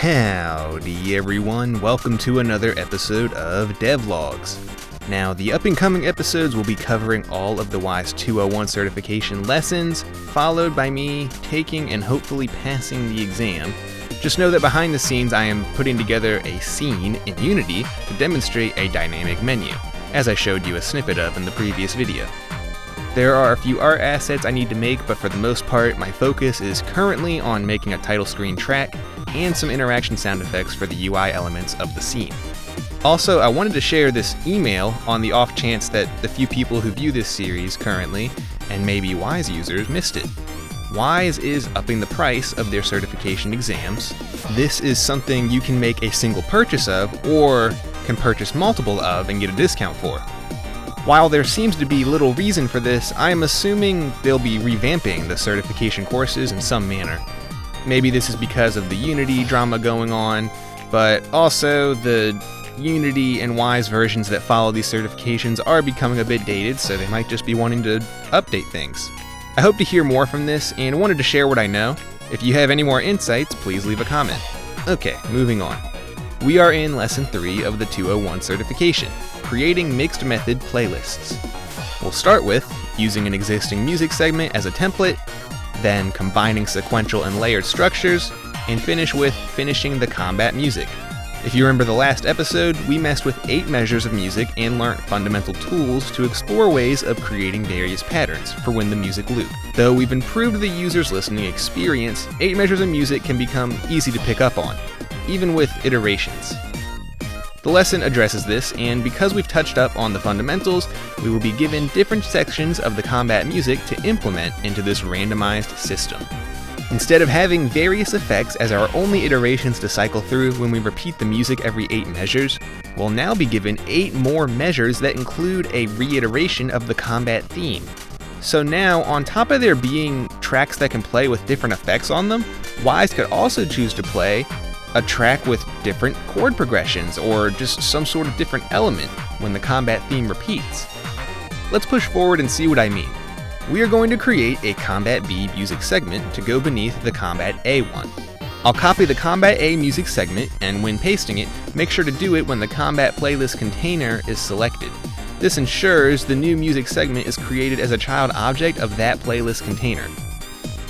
Howdy everyone, welcome to another episode of Devlogs. Now, the up-and-coming episodes will be covering all of the Wwise 201 certification lessons, followed by me taking and hopefully passing the exam. Just know that behind the scenes I am putting together a scene in Unity to demonstrate a dynamic menu, as I showed you a snippet of in the previous video. There are a few art assets I need to make, but for the most part, my focus is currently on making a title screen track and some interaction sound effects for the UI elements of the scene. Also, I wanted to share this email on the off chance that the few people who view this series currently, and maybe Wwise users, missed it. Wwise is upping the price of their certification exams. This is something you can make a single purchase of, or can purchase multiple of and get a discount for. While there seems to be little reason for this, I am assuming they'll be revamping the certification courses in some manner. Maybe this is because of the Unity drama going on, but also the Unity and Wwise versions that follow these certifications are becoming a bit dated, so they might just be wanting to update things. I hope to hear more from this and wanted to share what I know. If you have any more insights, please leave a comment. Okay, moving on. We are in Lesson 3 of the 201 certification, creating mixed method playlists. We'll start with using an existing music segment as a template, then combining sequential and layered structures, and finish with finishing the combat music. If you remember the last episode, we messed with 8 measures of music and learned fundamental tools to explore ways of creating various patterns for when the music looped. Though we've improved the user's listening experience, 8 measures of music can become easy to pick up on, even with iterations. The lesson addresses this, and because we've touched up on the fundamentals, we will be given different sections of the combat music to implement into this randomized system. Instead of having various effects as our only iterations to cycle through when we repeat the music every 8 measures, we'll now be given 8 more measures that include a reiteration of the combat theme. So now, on top of there being tracks that can play with different effects on them, Wwise could also choose to play a track with different chord progressions or just some sort of different element when the combat theme repeats. Let's push forward and see what I mean. We are going to create a Combat B music segment to go beneath the Combat A one. I'll copy the Combat A music segment, and when pasting it, make sure to do it when the Combat playlist container is selected. This ensures the new music segment is created as a child object of that playlist container.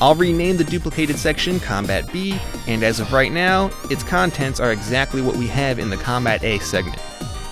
I'll rename the duplicated section Combat B, and as of right now, its contents are exactly what we have in the Combat A segment.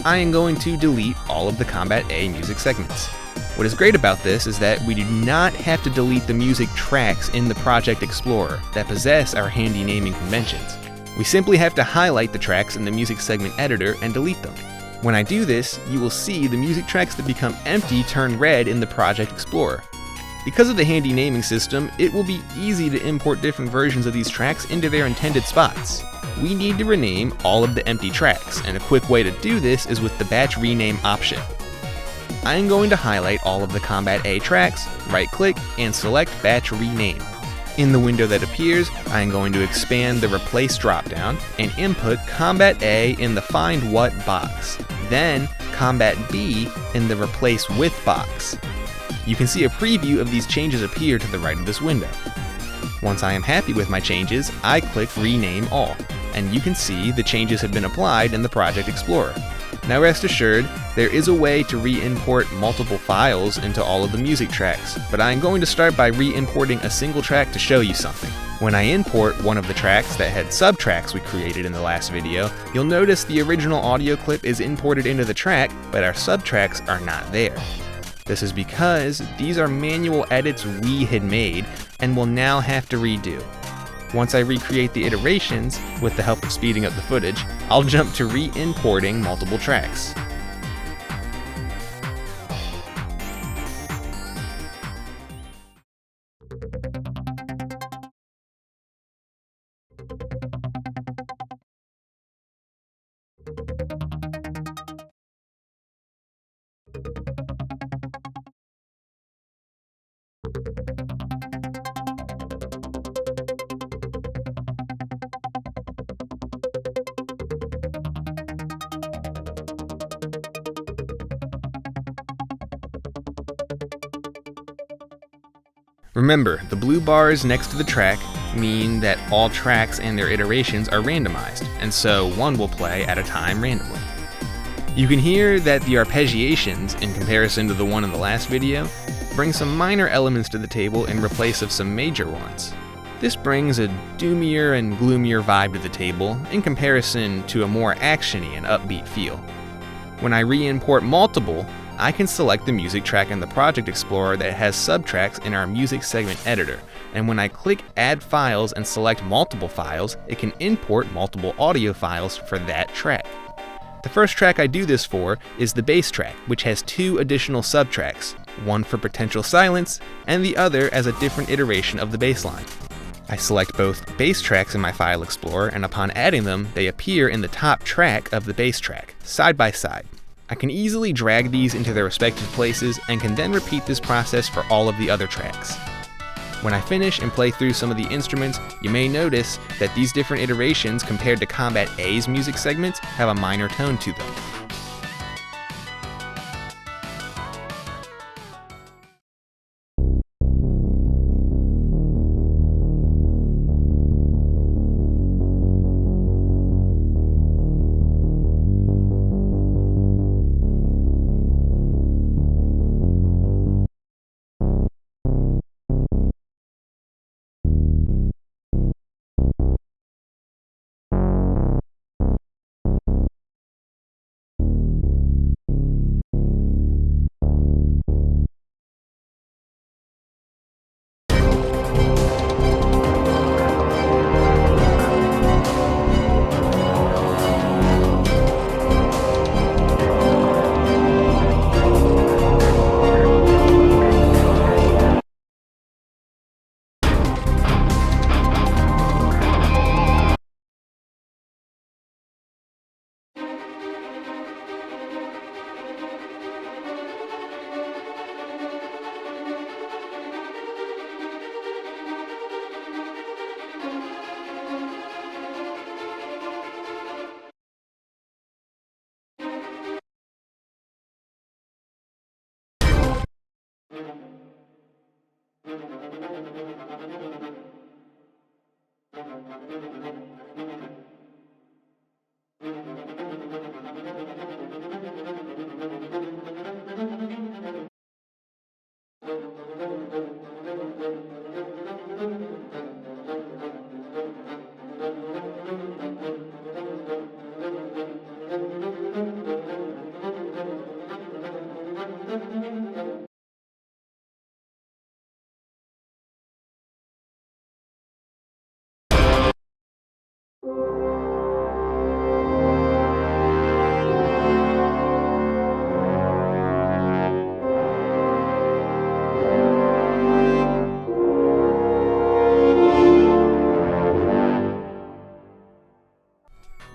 I am going to delete all of the Combat A music segments. What is great about this is that we do not have to delete the music tracks in the Project Explorer that possess our handy naming conventions. We simply have to highlight the tracks in the music segment editor and delete them. When I do this, you will see the music tracks that become empty turn red in the Project Explorer. Because of the handy naming system, it will be easy to import different versions of these tracks into their intended spots. We need to rename all of the empty tracks, and a quick way to do this is with the batch rename option. I am going to highlight all of the Combat A tracks, right-click, and select Batch Rename. In the window that appears, I am going to expand the Replace dropdown and input Combat A in the Find What box, then Combat B in the Replace With box. You can see a preview of these changes appear to the right of this window. Once I am happy with my changes, I click Rename All, and you can see the changes have been applied in the Project Explorer. Now rest assured, there is a way to re-import multiple files into all of the music tracks, but I am going to start by re-importing a single track to show you something. When I import one of the tracks that had subtracks we created in the last video, you'll notice the original audio clip is imported into the track, but our subtracks are not there. This is because these are manual edits we had made and will now have to redo. Once I recreate the iterations, with the help of speeding up the footage, I'll jump to re-importing multiple tracks. Remember, the blue bars next to the track mean that all tracks and their iterations are randomized, and so one will play at a time randomly. You can hear that the arpeggiations, in comparison to the one in the last video, bring some minor elements to the table in replace of some major ones. This brings a doomier and gloomier vibe to the table in comparison to a more actiony and upbeat feel. When I re-import multiple, I can select the music track in the Project Explorer that has subtracks in our music segment editor, and when I click Add Files and select multiple files, it can import multiple audio files for that track. The first track I do this for is the bass track, which has 2 additional subtracks, one for potential silence and the other as a different iteration of the bass line. I select both bass tracks in my File Explorer, and upon adding them, they appear in the top track of the bass track, side by side. I can easily drag these into their respective places and can then repeat this process for all of the other tracks. When I finish and play through some of the instruments, you may notice that these different iterations compared to Combat A's music segments have a minor tone to them.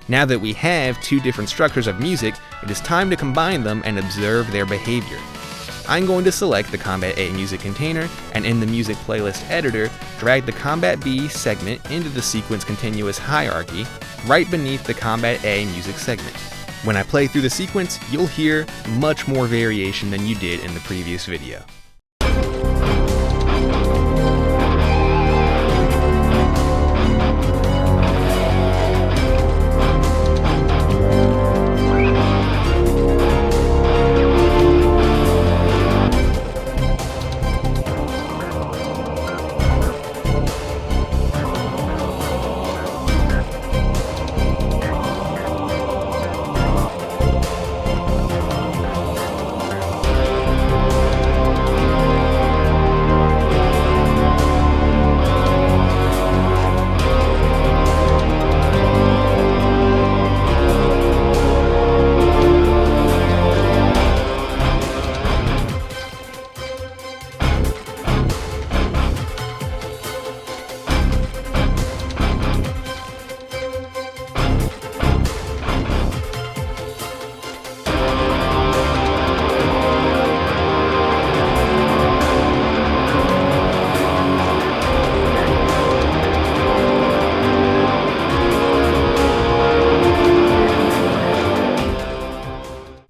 Now that we have 2 different structures of music, it is time to combine them and observe their behavior. I'm going to select the Combat A music container, and in the music playlist editor, drag the Combat B segment into the sequence continuous hierarchy, right beneath the Combat A music segment. When I play through the sequence, you'll hear much more variation than you did in the previous video.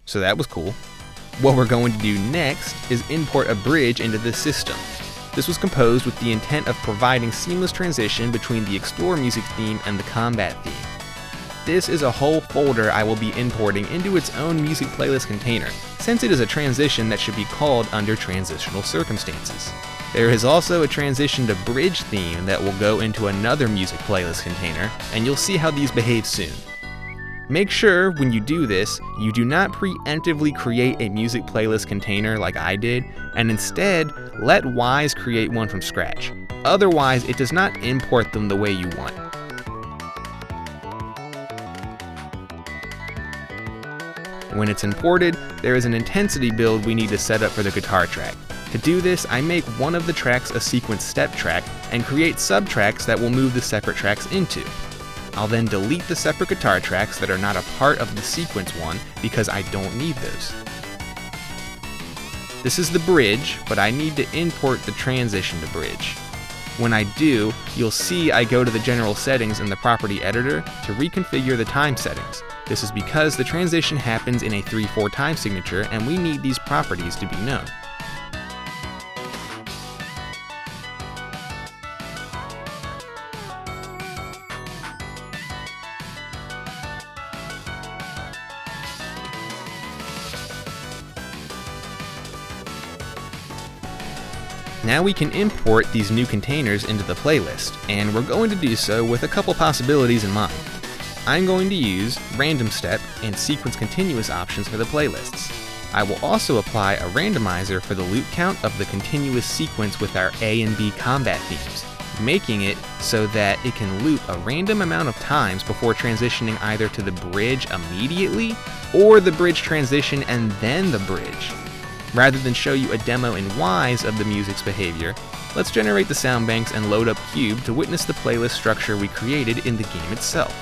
So that was cool. What we're going to do next is import a bridge into the system. This was composed with the intent of providing seamless transition between the Explore music theme and the Combat theme. This is a whole folder I will be importing into its own music playlist container, since it is a transition that should be called under transitional circumstances. There is also a transition to bridge theme that will go into another music playlist container, and you'll see how these behave soon. Make sure, when you do this, you do not preemptively create a music playlist container like I did, and instead, let Wwise create one from scratch. Otherwise, it does not import them the way you want. When it's imported, there is an intensity build we need to set up for the guitar track. To do this, I make one of the tracks a sequence step track and create subtracks that will move the separate tracks into. I'll then delete the separate guitar tracks that are not a part of the sequence one because I don't need those. This is the bridge, but I need to import the transition to bridge. When I do, you'll see I go to the general settings in the property editor to reconfigure the time settings. This is because the transition happens in a 3/4 time signature and we need these properties to be known. Now we can import these new containers into the playlist, and we're going to do so with a couple possibilities in mind. I'm going to use random step and sequence continuous options for the playlists. I will also apply a randomizer for the loop count of the continuous sequence with our A and B combat themes, making it so that it can loop a random amount of times before transitioning either to the bridge immediately or the bridge transition and then the bridge. Rather than show you a demo in Wwise of the music's behavior, let's generate the sound banks and load up Cube to witness the playlist structure we created in the game itself.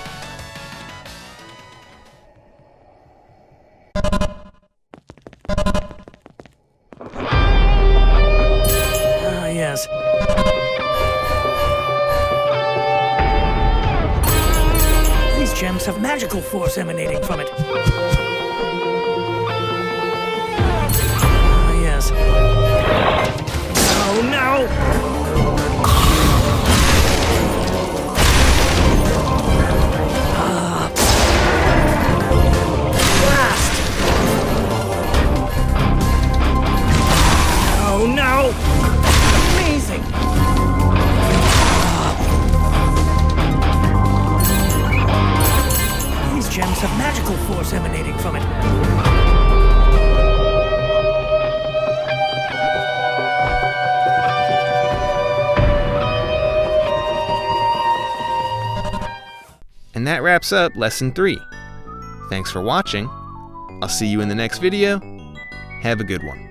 Yes. These gems have magical force emanating from it. Yes. Oh no! Blast! Oh no! Amazing! These gems have magical force emanating from it. And that wraps up Lesson 3. Thanks for watching. I'll see you in the next video. Have a good one.